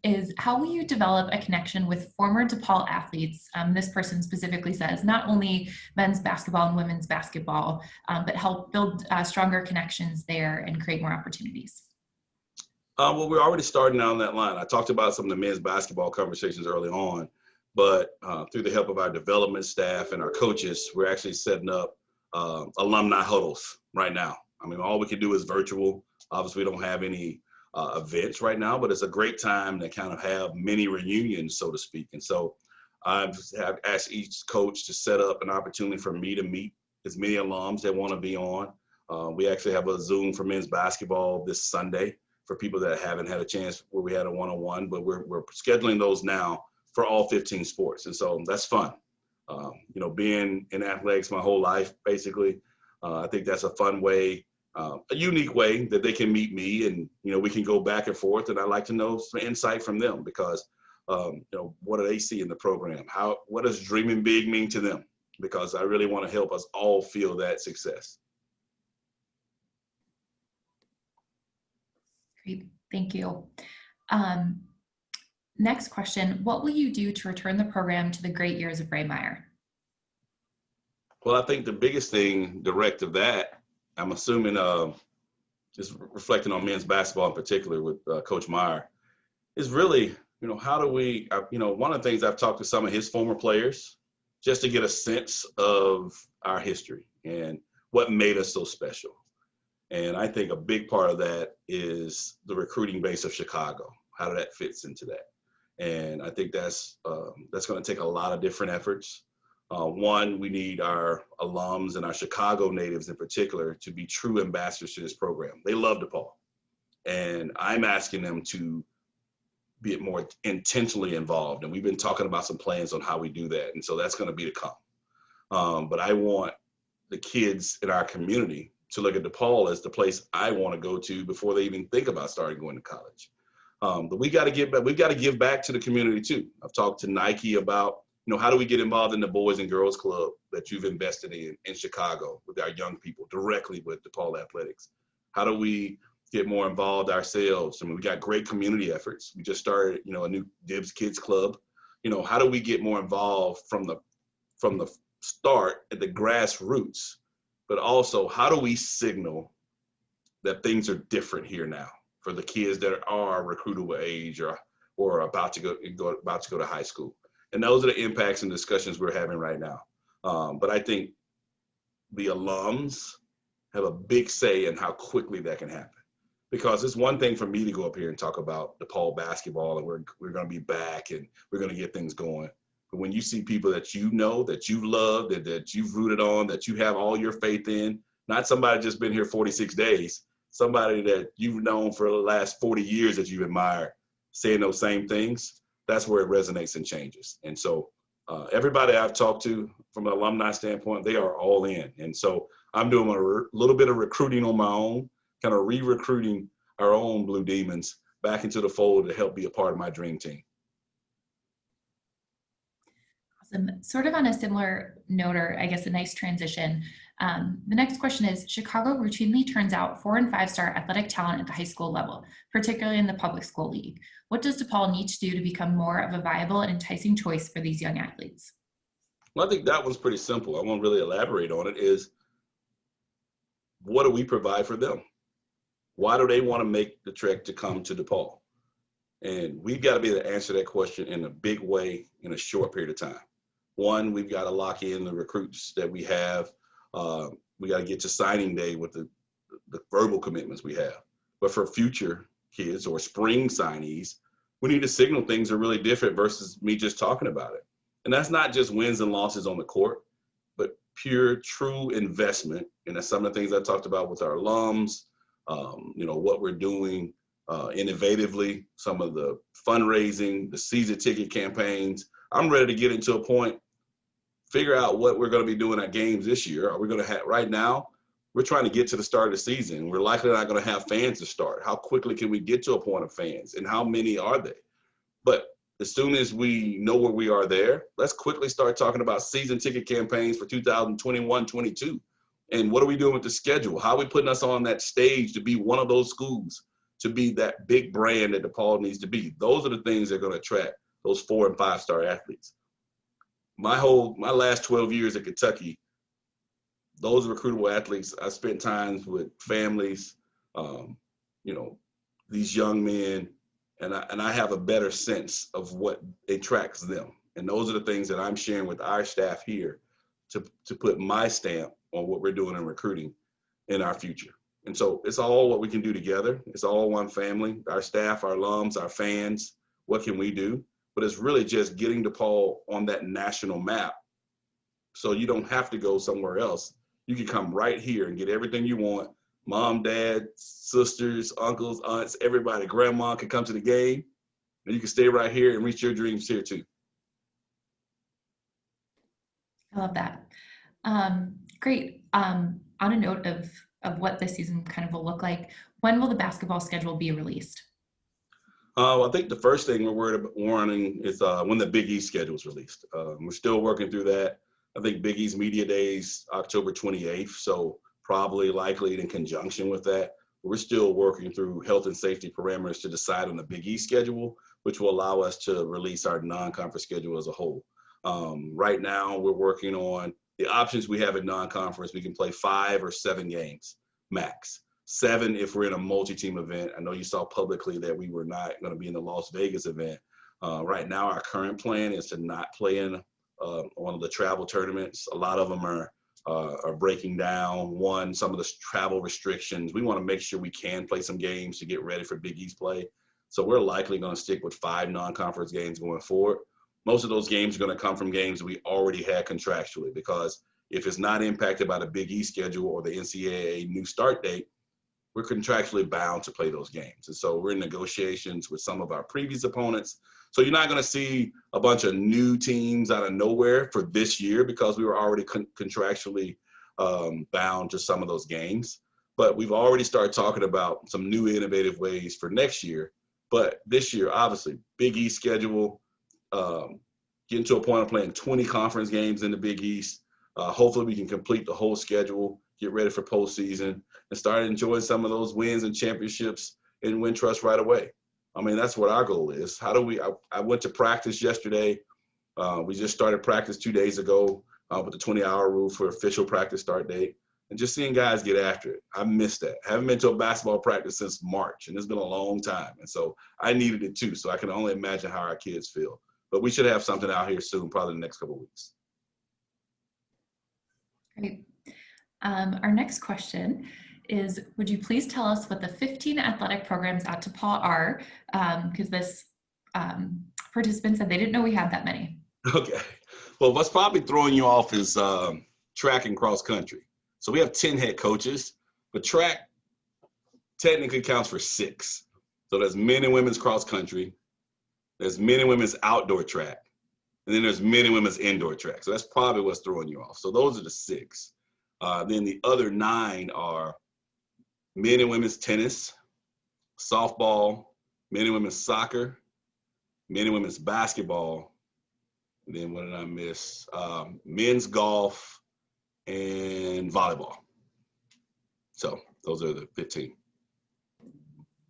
is, how will you develop a connection with former DePaul athletes? This person specifically says not only men's basketball and women's basketball, but help build stronger connections there and create more opportunities. Well, we're already starting down that line. I talked about some of the men's basketball conversations early on, but through the help of our development staff and our coaches, we're actually setting up alumni huddles right now. I mean, all we can do is virtual. Obviously, we don't have any events right now, but it's a great time to kind of have mini reunions, so to speak. And so I've asked each coach to set up an opportunity for me to meet as many alums that want to be on. We actually have a Zoom for men's basketball this Sunday for people that haven't had a chance where we had a one-on-one, but we're scheduling those now for all 15 sports. And so that's fun. Being in athletics my whole life, basically, I think that's a fun way, a unique way that they can meet me and, we can go back and forth. And I like to know some insight from them because, what do they see in the program? What does dreaming big mean to them? Because I really want to help us all feel that success. Great, thank you. Next question, what will you do to return the program to the great years of Ray Meyer? Well, I think the biggest thing direct of that, I'm assuming, just reflecting on men's basketball in particular with Coach Meyer, is really, how do we, one of the things I've talked to some of his former players just to get a sense of our history and what made us so special. And I think a big part of that is the recruiting base of Chicago, how that fits into that. And I think that's going to take a lot of different efforts. One, we need our alums and our Chicago natives in particular to be true ambassadors to this program. They love DePaul. And I'm asking them to be more intentionally involved. And we've been talking about some plans on how we do that. And so that's going to be to come. But I want the kids in our community to look at DePaul as the place I want to go to before they even think about starting going to college. But we got to give back. We've got to give back to the community too. I've talked to Nike about, how do we get involved in the Boys and Girls Club that you've invested in Chicago with our young people directly with DePaul Athletics? How do we get more involved ourselves? I mean, we got great community efforts. We just started, a new Dibs Kids Club. How do we get more involved from the start at the grassroots? But also, how do we signal that things are different here now for the kids that are recruitable age or about to go to high school? And those are the impacts and discussions we're having right now. But I think the alums have a big say in how quickly that can happen. Because it's one thing for me to go up here and talk about DePaul basketball and we're going to be back and we're going to get things going. But when you see people that that you've loved, that you've rooted on, that you have all your faith in, not somebody just been here 46 days, somebody that you've known for the last 40 years that you've admired, saying those same things, that's where it resonates and changes. And so everybody I've talked to from an alumni standpoint, they are all in. And so I'm doing a little bit of recruiting on my own, kind of re-recruiting our own Blue Demons back into the fold to help be a part of my dream team. Awesome. Sort of on a similar note, or I guess a nice transition. The next question is, Chicago routinely turns out 4- and 5-star athletic talent at the high school level, particularly in the public school league. What does DePaul need to do to become more of a viable and enticing choice for these young athletes? Well, I think that one's pretty simple. I won't really elaborate on it. Is what do we provide for them? Why do they want to make the trek to come to DePaul? And we've got to be able to answer that question in a big way in a short period of time. One, we've got to lock in the recruits that we have. We got to get to signing day with the verbal commitments we have. But for future kids or spring signees, we need to signal things are really different versus me just talking about it. And that's not just wins and losses on the court, but pure, true investment. And that's some of the things I talked about with our alums, what we're doing innovatively, some of the fundraising, the season ticket campaigns. I'm ready to get into a point, figure out what we're going to be doing at games this year. Are we going to have, right now, we're trying to get to the start of the season. We're likely not going to have fans to start. How quickly can we get to a point of fans and how many are they? But as soon as we know where we are there, let's quickly start talking about season ticket campaigns for 2021-22. And what are we doing with the schedule? How are we putting us on that stage to be one of those schools, to be that big brand that DePaul needs to be? Those are the things that are going to attract those 4- and 5-star athletes. My last 12 years at Kentucky, those recruitable athletes, I spent times with families, these young men, and I have a better sense of what attracts them. And those are the things that I'm sharing with our staff here to put my stamp on what we're doing in recruiting in our future. And so it's all what we can do together. It's all one family, our staff, our alums, our fans. What can we do? But it's really just getting DePaul on that national map so you don't have to go somewhere else. You can come right here and get everything you want. Mom, dad, sisters, uncles, aunts, everybody, grandma can come to the game, and you can stay right here and reach your dreams here too. I love that. Great. On a note of what this season kind of will look like, when will the basketball schedule be released? I think the first thing we're warning is when the Big East schedule is released. We're still working through that. I think Big East Media Days, October 28th, so probably likely in conjunction with that. We're still working through health and safety parameters to decide on the Big East schedule, which will allow us to release our non-conference schedule as a whole. Right now, we're working on the options we have in non-conference. We can play 5 or 7 games max. 7 if we're in a multi-team event. I know you saw publicly that we were not going to be in the Las Vegas event. Right now, our current plan is to not play in one of the travel tournaments. A lot of them are breaking down. Some of the travel restrictions. We want to make sure we can play some games to get ready for Big East play. So we're likely going to stick with 5 non-conference games going forward. Most of those games are going to come from games we already had contractually, because if it's not impacted by the Big East schedule or the NCAA new start date, we're contractually bound to play those games. And so we're in negotiations with some of our previous opponents. So you're not going to see a bunch of new teams out of nowhere for this year, because we were already contractually bound to some of those games. But we've already started talking about some new innovative ways for next year. But this year, obviously, Big East schedule, getting to a point of playing 20 conference games in the Big East. Hopefully we can complete the whole schedule, get ready for postseason, and start enjoying some of those wins and championships in Wintrust right away. I mean, that's what our goal is. How do we – I went to practice yesterday. We just started practice 2 days ago with the 20-hour rule for official practice start date. And just seeing guys get after it. I missed that. I haven't been to a basketball practice since March, and it's been a long time. And so I needed it too. So I can only imagine how our kids feel. But we should have something out here soon, probably in the next couple of weeks. Great. Our next question is, would you please tell us what the 15 athletic programs at DePaul are? Because this participant said they didn't know we had that many. Okay. Well, what's probably throwing you off is track and cross country. So we have 10 head coaches, but track technically counts for 6. So there's men and women's cross country, there's men and women's outdoor track, and then there's men and women's indoor track. So that's probably what's throwing you off. So those are the 6. Then the other 9 are men and women's tennis, softball, men and women's soccer, men and women's basketball. And then what did I miss? Men's golf and volleyball. So those are the 15.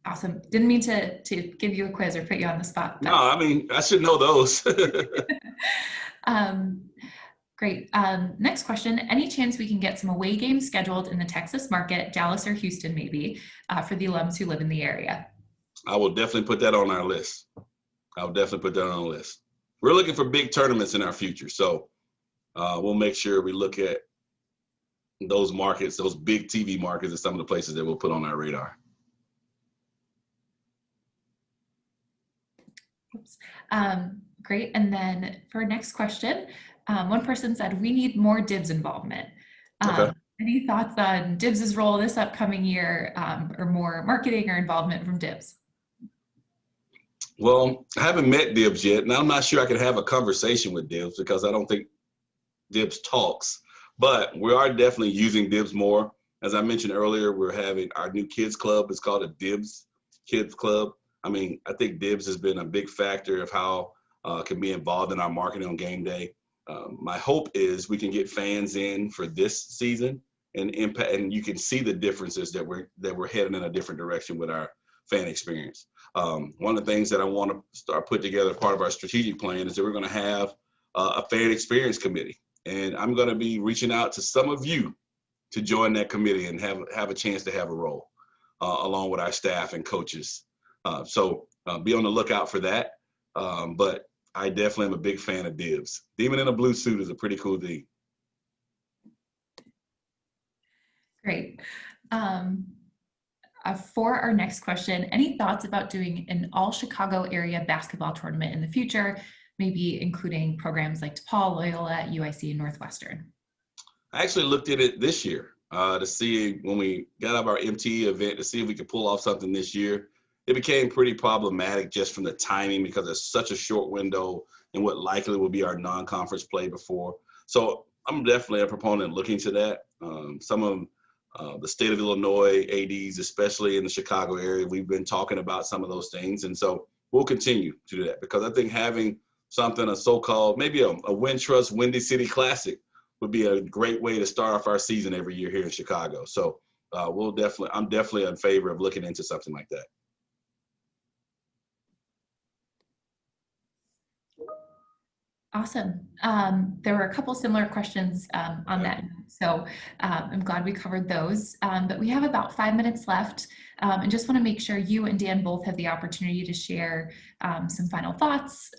Awesome. Didn't mean to give you a quiz or put you on the spot. No, I mean, I should know those. Great. Next question. Any chance we can get some away games scheduled in the Texas market, Dallas or Houston maybe, for the alums who live in the area? I will definitely put that on our list. I'll definitely put that on the list. We're looking for big tournaments in our future. So we'll make sure we look at those markets, those big TV markets, and some of the places that we'll put on our radar. Oops. Great. And then for our next question, one person said, we need more DIBS involvement. Okay. Any thoughts on DIBS's role this upcoming year, or more marketing or involvement from DIBS? Well, I haven't met DIBS yet, and I'm not sure I can have a conversation with DIBS because I don't think DIBS talks. But we are definitely using DIBS more. As I mentioned earlier, we're having our new kids club. It's called a DIBS Kids Club. I mean, I think DIBS has been a big factor of how can be involved in our marketing on game day. My hope is we can get fans in for this season and impact, and you can see the differences that we're heading in a different direction with our fan experience. One of the things that I want to start put together, part of our strategic plan, is that we're going to have a fan experience committee. And I'm going to be reaching out to some of you to join that committee and have a chance to have a role along with our staff and coaches. So be on the lookout for that. But I definitely am a big fan of DIBS. Demon in a blue suit is a pretty cool thing. Great. For our next question, any thoughts about doing an all Chicago area basketball tournament in the future, maybe including programs like DePaul, Loyola, UIC, and Northwestern? I actually looked at it this year to see when we got out of our MTE event to see if we could pull off something this year. It became pretty problematic just from the timing because it's such a short window and what likely will be our non-conference play before. So I'm definitely a proponent looking to that. Some of the state of Illinois ADs, especially in the Chicago area, we've been talking about some of those things. And so we'll continue to do that because I think having something, a so-called, maybe a Wintrust Windy City Classic would be a great way to start off our season every year here in Chicago. So I'm definitely in favor of looking into something like that. Awesome. There were a couple similar questions on that. So I'm glad we covered those. But we have about 5 minutes left and just want to make sure you and Dan both have the opportunity to share some final thoughts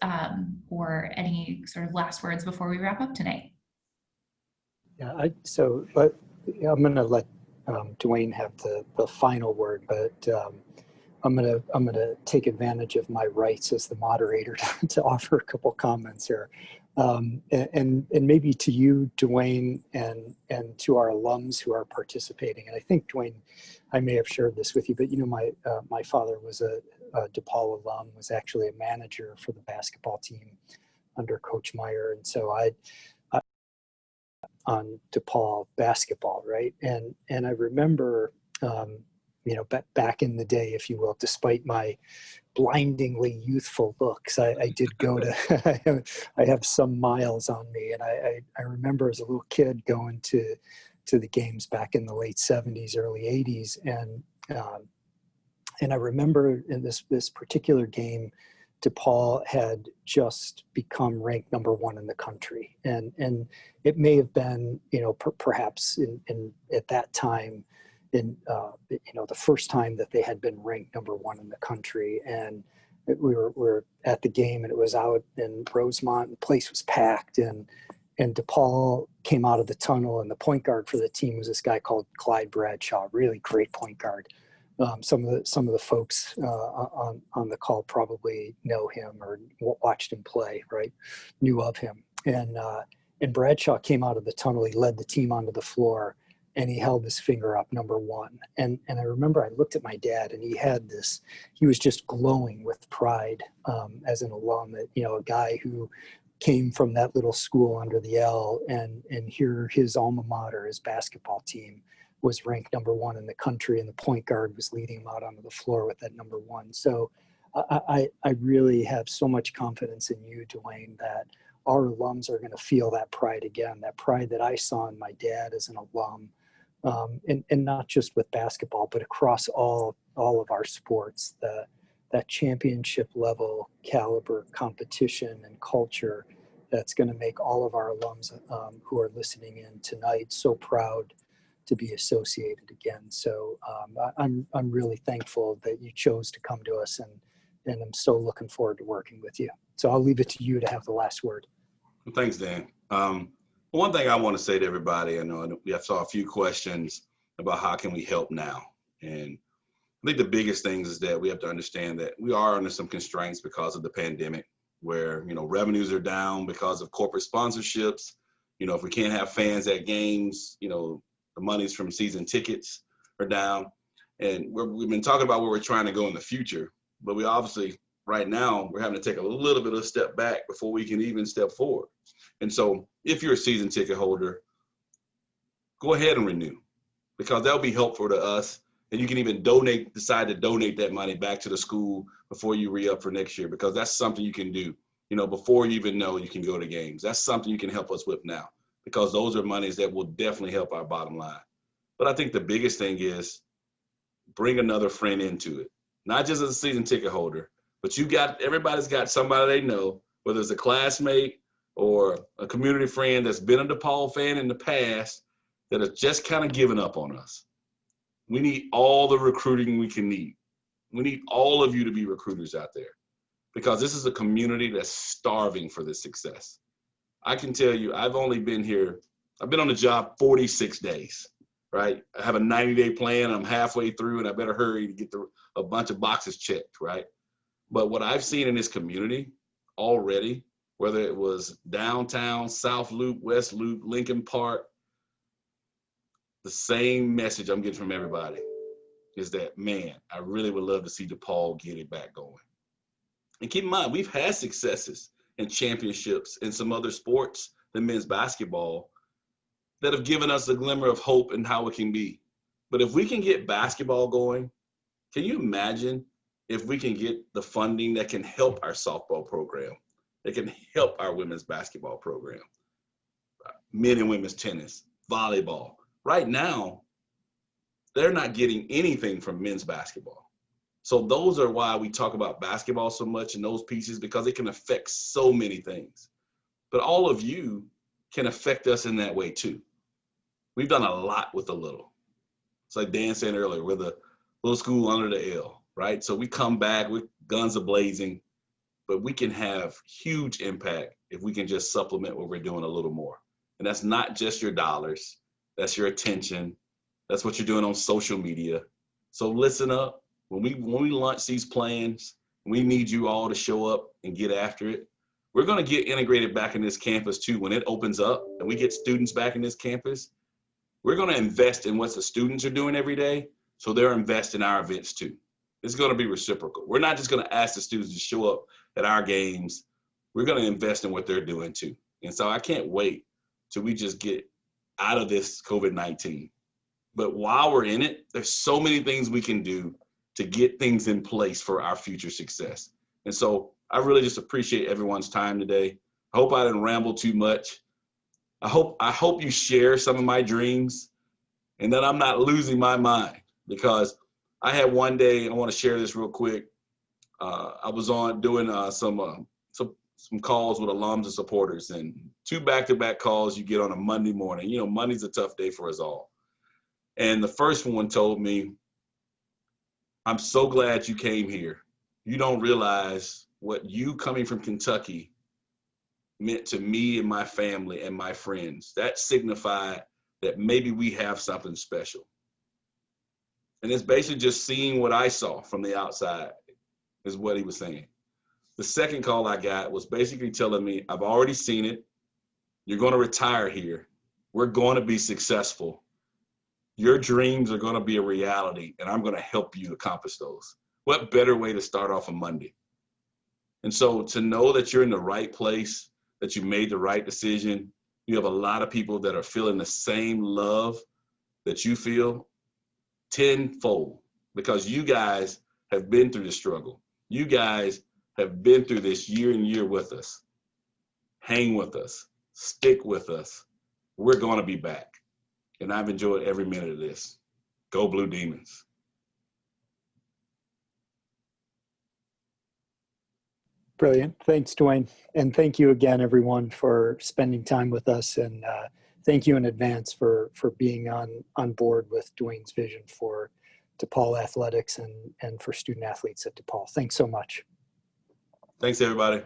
or any sort of last words before we wrap up tonight. Yeah, I'm going to let DeWayne have the final word, but I'm gonna take advantage of my rights as the moderator to offer a couple comments here, and maybe to you, DeWayne, and to our alums who are participating. And I think, DeWayne, I may have shared this with you, but my father was a DePaul alum, was actually a manager for the basketball team under Coach Meyer, and so DePaul basketball, right? And I remember, back in the day, if you will, despite my blindingly youthful looks, I did go to, I have some miles on me, and I remember as a little kid going to the games back in the late 70s, early 80s, and I remember in this particular game, DePaul had just become ranked number 1 in the country, and it may have been, perhaps in at that time, the first time that they had been ranked number 1 in the country. And we were at the game, and it was out in Rosemont, and the place was packed, and DePaul came out of the tunnel, and the point guard for the team was this guy called Clyde Bradshaw, really great point guard. Some of the folks on the call probably know him or watched him play, right? Knew of him. And Bradshaw came out of the tunnel. He led the team onto the floor, and he held his finger up, number 1. And I remember I looked at my dad, and he was just glowing with pride as an alum, a guy who came from that little school under the L, and here his alma mater, his basketball team, was ranked number 1 in the country, and the point guard was leading him out onto the floor with that number 1. So I really have so much confidence in you, DeWayne, that our alums are going to feel that pride again, that pride that I saw in my dad as an alum, and not just with basketball, but across all of our sports, that championship level caliber competition and culture that's going to make all of our alums who are listening in tonight so proud to be associated again. So I'm really thankful that you chose to come to us, and I'm so looking forward to working with you. So I'll leave it to you to have the last word. Thanks, Dan. One thing I want to say to everybody, I know we saw a few questions about how can we help now. And I think the biggest thing is that we have to understand that we are under some constraints because of the pandemic, where, revenues are down because of corporate sponsorships. If we can't have fans at games, the monies from season tickets are down. And we've been talking about where we're trying to go in the future, but we obviously, right now, we're having to take a little bit of a step back before we can even step forward. And so if you're a season ticket holder, go ahead and renew, because that'll be helpful to us. And you can even decide to donate that money back to the school before you re-up for next year, because that's something you can do, before you even know you can go to games. That's something you can help us with now, because those are monies that will definitely help our bottom line. But I think the biggest thing is bring another friend into it, not just as a season ticket holder, but everybody's got somebody they know, whether it's a classmate or a community friend that's been a DePaul fan in the past, that has just kind of given up on us. We need all the recruiting we can need. We need all of you to be recruiters out there, because this is a community that's starving for this success. I can tell you, I've been on the job 46 days, right? I have a 90-day plan, I'm halfway through, and I better hurry to get a bunch of boxes checked, right? But what I've seen in this community already, whether it was downtown, South Loop, West Loop, Lincoln Park, the same message I'm getting from everybody is that, man, I really would love to see DePaul get it back going. And keep in mind, we've had successes and championships in some other sports than men's basketball that have given us a glimmer of hope in how it can be. But if we can get basketball going, can you imagine if we can get the funding that can help our softball program, that can help our women's basketball program, men and women's tennis, volleyball? Right now, they're not getting anything from men's basketball. So those are why we talk about basketball so much in those pieces, because it can affect so many things. But all of you can affect us in that way too. We've done a lot with the little. It's like Dan said earlier, we're the little school under the L, right? So we come back with guns a-blazing, but we can have huge impact if we can just supplement what we're doing a little more. And that's not just your dollars, that's your attention. That's what you're doing on social media. So listen up. When we launch these plans, we need you all to show up and get after it. We're going to get integrated back in this campus too. When it opens up and we get students back in this campus, we're going to invest in what the students are doing every day, so they're investing in our events too. It's going to be reciprocal. We're not just going to ask the students to show up at our games. We're going to invest in what they're doing too. And so I can't wait till we just get out of this COVID-19. But while we're in it, there's so many things we can do to get things in place for our future success. And so I really just appreciate everyone's time today. I hope I didn't ramble too much. I hope you share some of my dreams and that I'm not losing my mind, because I had one day, I want to share this real quick. I was on doing some calls with alums and supporters, and 2 back-to-back calls you get on a Monday morning. You know, Monday's a tough day for us all. And the first one told me, I'm so glad you came here. You don't realize what you coming from Kentucky meant to me and my family and my friends. That signified that maybe we have something special. And it's basically just seeing what I saw from the outside is what he was saying. The second call I got was basically telling me, I've already seen it. You're going to retire here. We're going to be successful. Your dreams are going to be a reality, and I'm going to help you accomplish those. What better way to start off a Monday? And so to know that you're in the right place, that you made the right decision, you have a lot of people that are feeling the same love that you feel tenfold, because you guys have been through the struggle. You guys have been through this year and year with us. Hang with us. Stick with us. We're going to be back. And I've enjoyed every minute of this. Go Blue Demons. Brilliant. Thanks, DeWayne. And thank you again, everyone, for spending time with us. And thank you in advance for being on board with DeWayne's vision for DePaul Athletics and for student athletes at DePaul. Thanks so much. Thanks, everybody.